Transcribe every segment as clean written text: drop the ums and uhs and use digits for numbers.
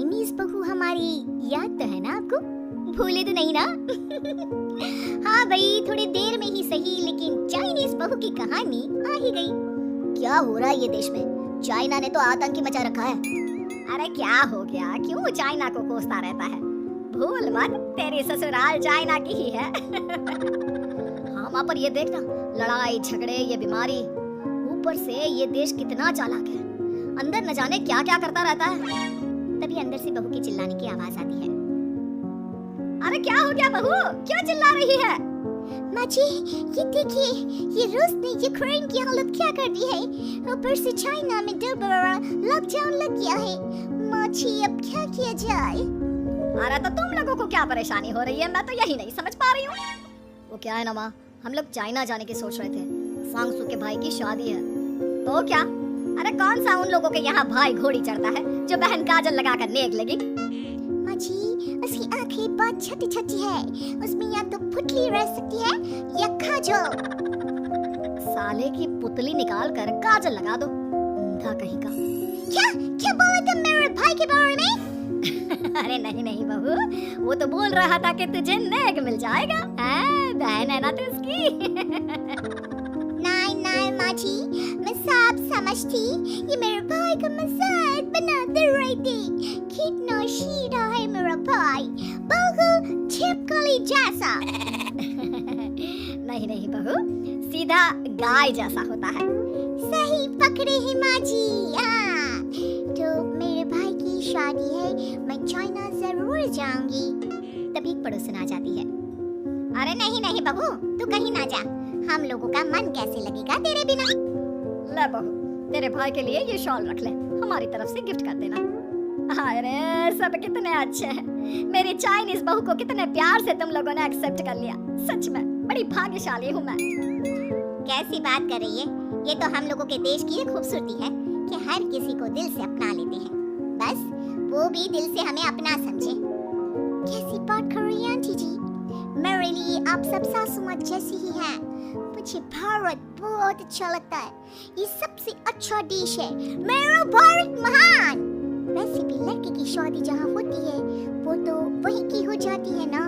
Chinese बहू हमारी याद तो है ना आपको? भूले तो नहीं ना? हाँ भाई, थोड़ी देर में ही सही, लेकिन चाइनीज बहू की कहानी आ ही गई। क्या हो रहा है ये देश में? चाइना ने तो आतंक ही मचा रखा है। अरे क्या हो गया? क्यों चाइना को कोसता रहता है? भूल मत, तेरी ससुराल चाइना की ही है। हाँ वहाँ पर ये देखना, लड़ाई झगड़े, ये बीमारी, ऊपर से ये देश कितना चालाक है, अंदर न जाने क्या क्या करता रहता है। तभी अंदर से बहू की चिल्लाने की आवाज आती है। अरे क्या हो गया बहू, क्यों चिल्ला रही है? माँ जी, ये देखिए, ये रूस ने यूक्रेन की हालत क्या कर दी है। ऊपर से चाइना में दोबारा लॉकडाउन लग गया है। माँ जी, अब क्या किया जाए? अरे तो तुम लोगों को क्या परेशानी हो रही है, मैं तो यही नहीं समझ पा रही हूँ। वो क्या है ना माँ, हम लोग चाइना जाने की सोच रहे थे, सांगसू के भाई की शादी है। तो क्या? अरे कौन सा उन लोगों के यहाँ भाई घोड़ी चढ़ता है जो बहन काजल लगाकर नेक लगी? माँ जी, उसकी आंखें बहुत छोटी छोटी है, उसमें या तो पुतली रह सकती है या काजल। साले की पुतली निकाल कर काजल लगा दो, अंधा कहीं का। क्या क्या बोला तुम मेरे भाई के बारे में? अरे नहीं नहीं बहू, वो तो बोल रहा था कि तुझे नेक मिल जाएगा, बहन है ना तू उसकी। नहीं नहीं माँ जी, मैं सब समझती, ये मेरे भाई का मजाक बनाते रहती। कितना शीरा है मेरा भाई, बिल्कुल छिपकली जैसा। नहीं नहीं बहू, सीधा गाय जैसा होता है। सही पकड़े हैं माँ जी। तो मेरे भाई की शादी है, मैं चाइना जरूर जाऊंगी। तभी एक पड़ोसन आ जाती है। अरे नहीं नहीं बहू, तू कहीं ना जा, हम लोगों का मन कैसे लगेगा तेरे बिना। ले बहू, तेरे भाई के लिए ये शॉल रख ले, हमारी तरफ से गिफ्ट कर देना। अरे सब कितने अच्छे हैं, मेरी चाइनीज बहू को कितने प्यार से तुम लोगों ने एक्सेप्ट कर लिया। सच में बड़ी भाग्यशाली हूँ मैं। कैसी बात कर रही है? ये तो हम लोगों के देश की खूबसूरती है कि हर किसी को दिल से अपना लेते हैं, बस वो भी दिल से हमें अपना समझे। कैसी बात कर रही हैं आंटी जी? मेरे लिए आप सब सासू माँ जैसी ही हैं। मुझे भारत बहुत अच्छा लगता है, ये सबसे अच्छा देश है, मेरा भारत महान। वैसे भी लड़के की शादी जहाँ होती है वो तो वहीं की हो जाती है ना।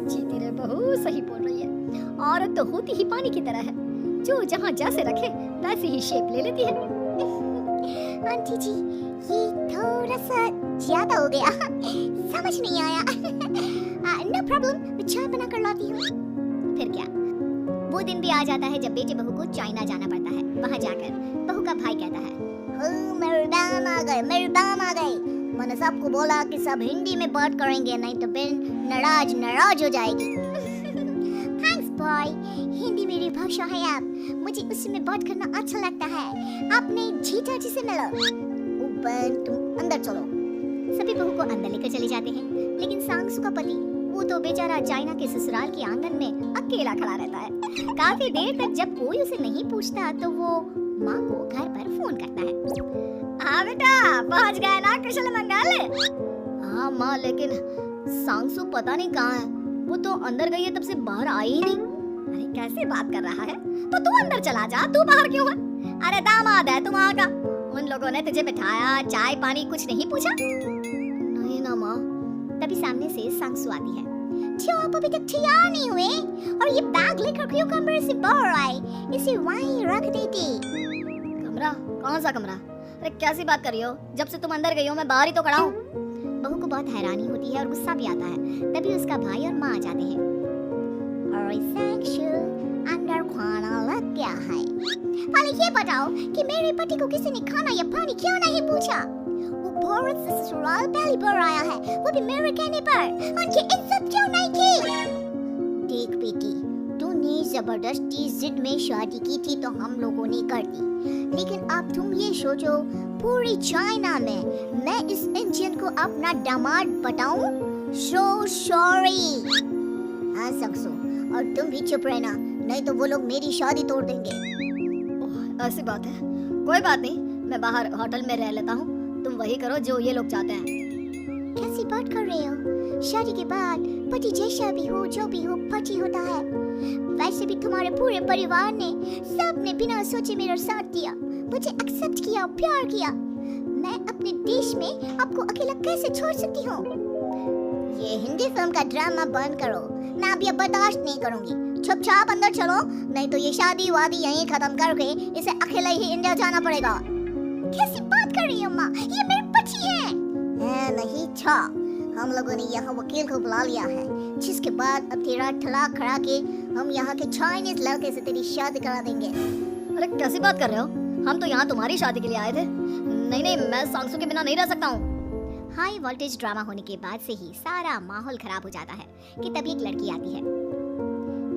जी तेरे बहू सही बोल रही है, औरत तो होती ही पानी की तरह है, जो जहाँ जैसे रखे वैसे ही शेप ले लेती है। आंटी जी, ये थोड़ा सा ज्यादा हो गया, समझ नहीं आया। नो प्रॉब्लम, मैं चाय बना कर लाती हूँ। फिर क्या, वो दिन भी आ जाता है जब बेटे बहू को चाइना जाना पड़ता है। वहाँ जाकर बहू का भाई कहता है, मेरे दाम आ गए, मेरे दाम आ गए। मैंने सबको बोला कि सब हिंदी में बात करेंगे, नहीं तो बहन नाराज हो जाएगी। थैंक्स बॉय, हिंदी मेरी भाषा है, आप मुझे उसमें बात करना अच्छा लगता है। आपने जीजा जी से मिलो। बहन तुम अंदर चलो। सभी बहू को अंदर लेकर चले जाते हैं, लेकिन सांगसू का पति वो तो बेचारा चाइना के ससुराल के आंगन में अकेला खड़ा रहता है। काफी देर तक जब कोई उसे नहीं पूछता तो वो माँ को घर पर फोन करता है। हाँ बेटा, पहुँच गए ना कुशल मंगल? हाँ माँ, लेकिन सांगसू पता नहीं कहाँ है, वो तो अंदर गई है, तब से बाहर आई ही नहीं। अरे कैसे बात कर रहा है? तो तू अंदर चला जा, तू बाहर क्यों है? अरे दामाद है तुम वहाँ का, उन लोगों ने तुझे बिठाया, चाय पानी कुछ नहीं पूछा? नहीं ना माँ। तभी सामने से सांगसू आती है। क्यों आप अभी तक तैयार नहीं हुए? और ये बैग लेकर क्यों कमरे से बाहर आए? इसे वहीं रख देती। कमरा? कौन सा कमरा? अरे कैसी बात कर रही हो? जब से तुम अंदर गई हो मैं बाहर ही तो खड़ा हूँ। बहू को बहुत हैरानी होती है और गुस्सा भी आता है। तभी उसका भाई और माँ आ जाते हैं। अरे सांगसू, अंदर खाना लग गया है। पहले ये बताओ कि मेरे पति को किसी ने खाना या पानी क्यों नहीं पूछा? वो भारत से ससुराल पहली बार आया है, वो भी मेरे कहने पर। उनकी इज्जत क्यों नहीं की? देख बेटी, तूने जबरदस्ती जिद में शादी की थी तो हम लोगों ने कर दी, लेकिन अब तुम ये सोचो, पूरी चाइना में मैं इस इंडियन को अपना दामाद बताऊं? So sorry। हाँ सांगसू, और तुम भी चुप रहना, नहीं तो वो लोग मेरी शादी तोड़ देंगे। ऐसी बात है, कोई बात नहीं, मैं बाहर होटल में रह लेता हूँ, तुम वही करो जो ये लोग चाहते हैं। कैसी बात कर रहे हो? शादी के बाद पति जैसा भी हो, जो भी हो, पति होता है। वैसे भी तुम्हारे पूरे परिवार ने, सबने बिना सोचे मेरा साथ दिया, मुझे एक्सेप्ट किया, प्यार किया। मैं अपने देश में आपको अकेला कैसे छोड़ सकती हूँ? ये हिंदी फिल्म का ड्रामा बंद करो, मैं अब ये बर्दाश्त नहीं करूँगी। चुपचाप अंदर चलो, नहीं तो ये शादी वादी यहीं खत्म करके इसे अकेला ही इंडिया जाना पड़ेगा। कैसी बात कर रही हो माँ? ये मेरी बच्ची है। नहीं छा, हम लोगों ने यहाँ वकील को बुला लिया है, जिसके बाद अब तेरा तलाक करा के हम यहाँ के चाइनीज लड़के से तेरी शादी करा देंगे। अरे कैसी बात कर रहे हो? हम तो यहाँ तुम्हारी शादी के लिए आए थे। नहीं, मैं सांसू के बिना नहीं रह सकता हूँ। हाई वोल्टेज ड्रामा होने के बाद से ही सारा माहौल खराब हो जाता है कि तभी एक लड़की आती है।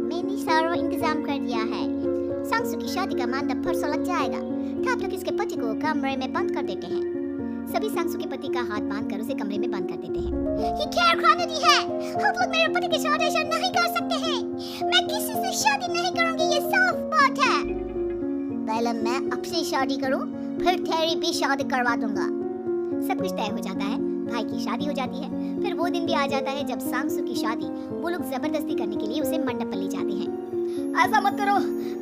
मैंने सारा इंतजाम कर दिया है, सांसू की शादी का मंडप परसों लग जाएगा, तो आप लोग इसके पति को कमरे में बंद कर देते हैं। सभी सांसू के पति का हाथ बांधकर उसे कमरे में बंद कर देते हैं। ये क्या कानूनी है? आप लोग मेरे पति की शादी नहीं कर सकते हैं। मैं किसी से शादी नहीं करूंगी, ये साफ बात है। पहले मैं अपनी शादी करूं, फिर तेरी भी शादी करवा दूंगा। सब कुछ तय हो जाता है, भाई की शादी हो जाती है। फिर वो दिन भी आ जाता है जब सांसू की शादी वो लोग जबरदस्ती करने के लिए उसे मंडप पर ले जाते हैं। ऐसा मत करो,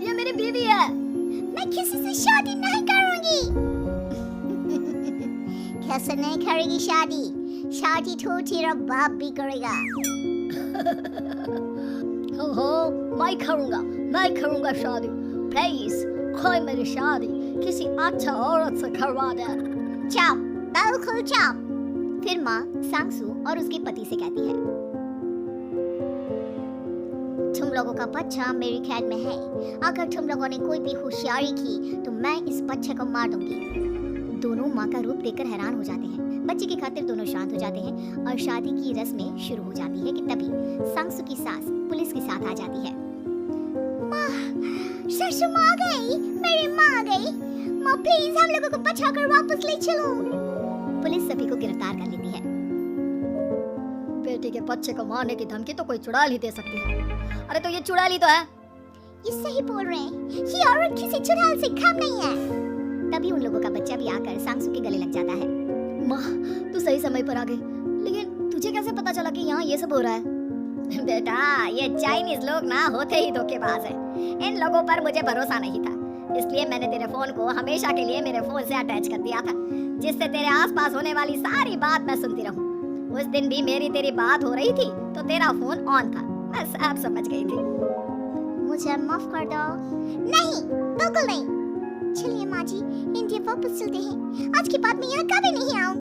ये मेरी बीवी है। मैं किसी से शादी नहीं करूंगी। कैसे नहीं करेगी शादी? शादी तो तेरा बाप भी करेगा। हो, मैं करूंगा शादी। प्लीज कोई मेरी शादी किसी अच्छा औरत से करवा दे। चुप, बिल्कुल चुप। फिर माँ सांसू और उसके पति से कहती है, तुम लोगों का बच्चा मेरी कैद में है। अगर तुम लोगों ने कोई भी होशियारी की तो मैं इस बच्चे को मार दूंगी। दोनों माँ का रूप देखकर हैरान हो जाते हैं। बच्चे की खातिर दोनों शांत हो जाते हैं और शादी की रस्में शुरू हो जाती है कि तभी सांसू की सास पुलिस के साथ आ जाती है। माँ, ससुर माँ आ गई, मेरी माँ आ गई। माँ प्लीज हम लोगों को बचाकर वापस ले चलो। पुलिस सभी को गिरफ्तार कर लेती है। बेटी के बच्चे को मारने की धमकी तो कोई चुड़ैल ही दे सकती है। अरे तो ये चुड़ैल ही तो है। ये सही बोल रहे हैं, ये औरत किसी चुड़ैल से कम नहीं है। तभी उन लोगों का बच्चा भी आकर सांसू के गले लग जाता है। माँ, तू सही समय पर आ गई, लेकिन तुझे कैसे पता चला कि यहाँ ये सब हो रहा है? बेटा, ये चाइनीज लोग ना होते ही धोखेबाज है। इन लोगों पर मुझे भरोसा नहीं था, इसलिए मैंने तेरे फोन को हमेशा के लिए मेरे फोन से अटैच कर दिया था, जिससे तेरे आसपास होने वाली सारी बात मैं सुनती रहूं। उस दिन भी मेरी तेरी बात हो रही थी तो तेरा फोन ऑन था, मैं सब समझ गई थी। मुझे माफ कर दो। नहीं, बिल्कुल नहीं। चलिए माँ जी, इंडिया वापस चलते हैं। आज के बाद मैं यहाँ कभी नहीं आऊंगी।